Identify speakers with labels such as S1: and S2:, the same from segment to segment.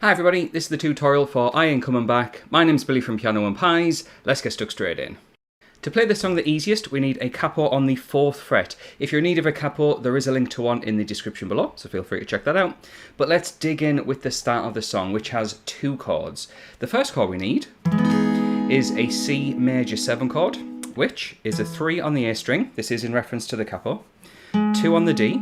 S1: Hi everybody, this is the tutorial for I Ain't Comin Back. My name's Billy from Piano and Pies. Let's get stuck straight in. To play this song the easiest, we need a capo on the 4th fret. If you're in need of a capo, there is a link to one in the description below, so feel free to check that out. But let's dig in with the start of the song, which has 2 chords. The first chord we need is a C major 7 chord, which is a 3 on the A string. This is in reference to the capo. 2 on the D,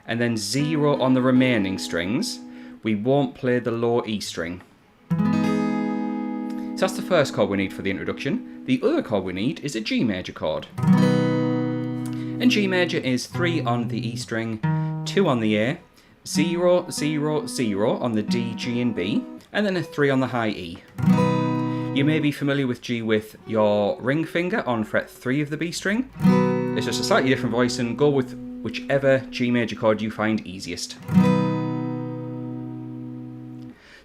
S1: and then 0 on the remaining strings. We won't play the low E string. So that's the first chord we need for the introduction. The other chord we need is a G major chord. And G major is 3 on the E string, 2 on the A, 0, 0, 0 on the D, G and B, and then a 3 on the high E. You may be familiar with G with your ring finger on fret 3 of the B string. It's just a slightly different voice, and go with whichever G major chord you find easiest.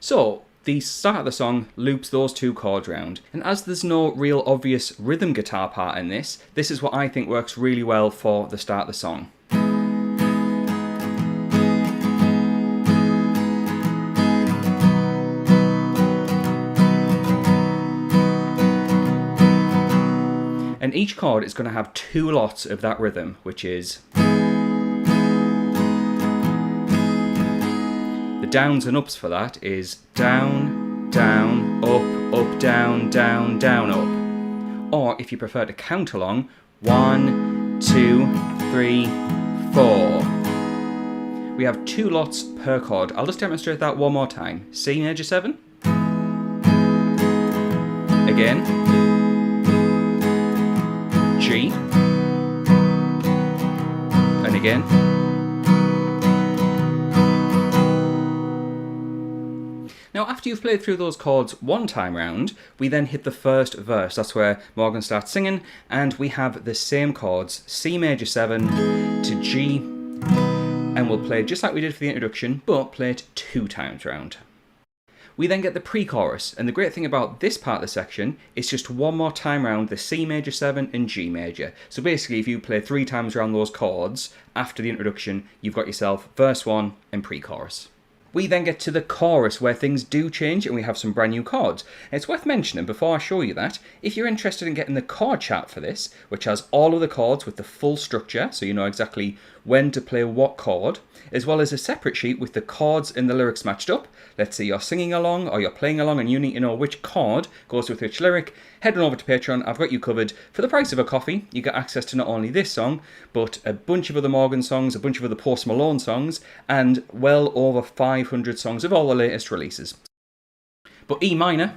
S1: So, the start of the song loops those 2 chords round, and as there's no real obvious rhythm guitar part in this, this is what I think works really well for the start of the song. And each chord is going to have 2 lots of that rhythm, which is the downs and ups for that is down, down, up, down, down, down, up. Or if you prefer to count along, 1, 2, 3, 4. We have 2 lots per chord. I'll just demonstrate that one more time. C major 7. Again. G. And again. Now, after you've played through those chords one time round, we then hit the first verse. That's where Morgan starts singing, and we have the same chords, C major 7 to G, and we'll play just like we did for the introduction, but play it 2 times round. We then get the pre-chorus, and the great thing about this part of the section is just one more time round the C major 7 and G major. So basically, if you play 3 times round those chords after the introduction, you've got yourself verse 1 and pre-chorus. We then get to the chorus, where things do change and we have some brand new chords. And it's worth mentioning before I show you that, if you're interested in getting the chord chart for this, which has all of the chords with the full structure, so you know exactly when to play what chord, as well as a separate sheet with the chords and the lyrics matched up. Let's say you're singing along or you're playing along and you need to know which chord goes with which lyric, head on over to Patreon. I've got you covered. For the price of a coffee, you get access to not only this song, but a bunch of other Morgan songs, a bunch of other Post Malone songs, and well over 500 songs of all the latest releases. But E minor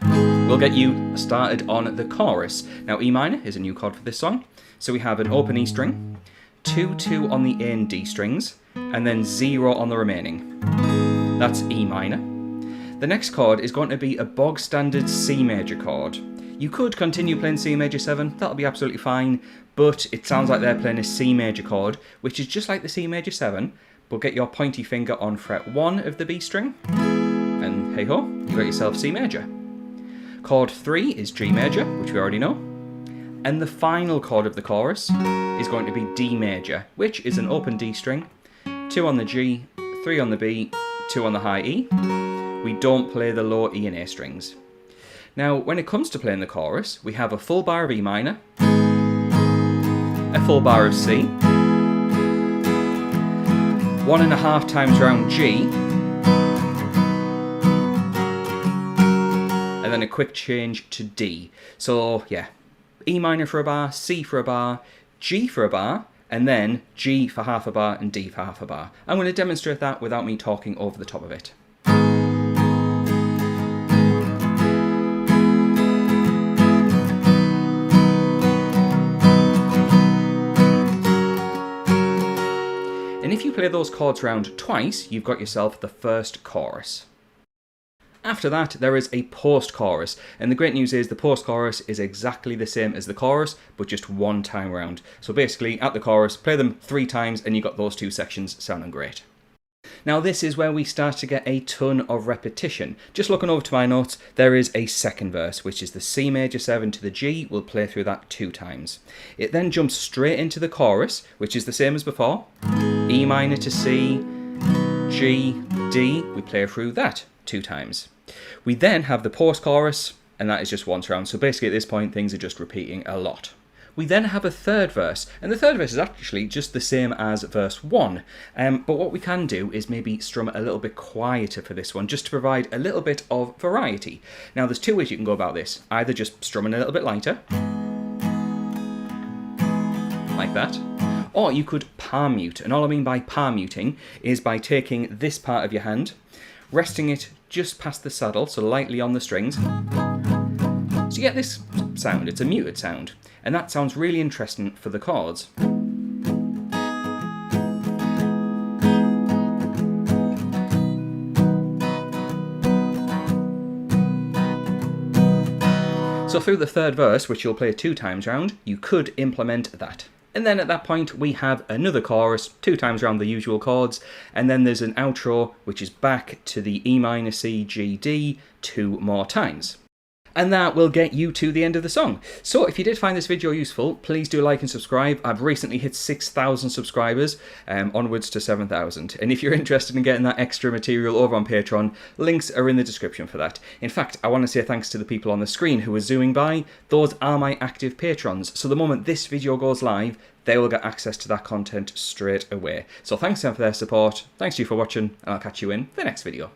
S1: will get you started on the chorus. Now E minor is a new chord for this song. So we have an open E string, 2, 2 on the A and D strings, and then 0 on the remaining. That's E minor. The next chord is going to be a bog standard C major chord. You could continue playing C major 7, that'll be absolutely fine, but it sounds like they're playing a C major chord, which is just like the C major 7, but get your pointy finger on fret 1 of the B string, and hey ho, you got yourself C major. Chord 3 is G major, which we already know. And the final chord of the chorus is going to be D major, which is an open D string, 2 on the G, 3 on the B, 2 on the high E. We don't play the low E and A strings. Now, when it comes to playing the chorus, we have a full bar of E minor, a full bar of C, 1.5 times round G, and then a quick change to D. So, yeah, E minor for a bar, C for a bar, G for a bar, and then G for half a bar and D for half a bar. I'm going to demonstrate that without me talking over the top of it. And if you play those chords round twice, you've got yourself the first chorus. After that, there is a post-chorus, and the great news is the post-chorus is exactly the same as the chorus, but just 1 time round. So basically, at the chorus, play them 3 times, and you got those 2 sections sounding great. Now this is where we start to get a ton of repetition. Just looking over to my notes, there is a second verse, which is the C major 7 to the G. We'll play through that 2 times. It then jumps straight into the chorus, which is the same as before. E minor to C, G, D, we play through that 2 times. We then have the post-chorus, and that is just once round. So basically at this point, things are just repeating a lot. We then have a third verse, and the third verse is actually just the same as verse 1, but what we can do is maybe strum it a little bit quieter for this one, just to provide a little bit of variety. Now there's two ways you can go about this, either just strumming a little bit lighter, like that, or you could palm mute, and all I mean by palm muting is by taking this part of your hand, resting it just past the saddle, so lightly on the strings, so you get this sound. It's a muted sound, and that sounds really interesting for the chords. So through the third verse, which you'll play 2 times round, you could implement that. And then at that point we have another chorus, 2 times round the usual chords, and then there's an outro which is back to the E minor C G D 2 more times. And that will get you to the end of the song. So if you did find this video useful, please do like and subscribe. I've recently hit 6,000 subscribers, onwards to 7,000. And if you're interested in getting that extra material over on Patreon, links are in the description for that. In fact, I want to say thanks to the people on the screen who are zooming by. Those are my active patrons. So the moment this video goes live, they will get access to that content straight away. So thanks to them for their support. Thanks to you for watching, and I'll catch you in the next video.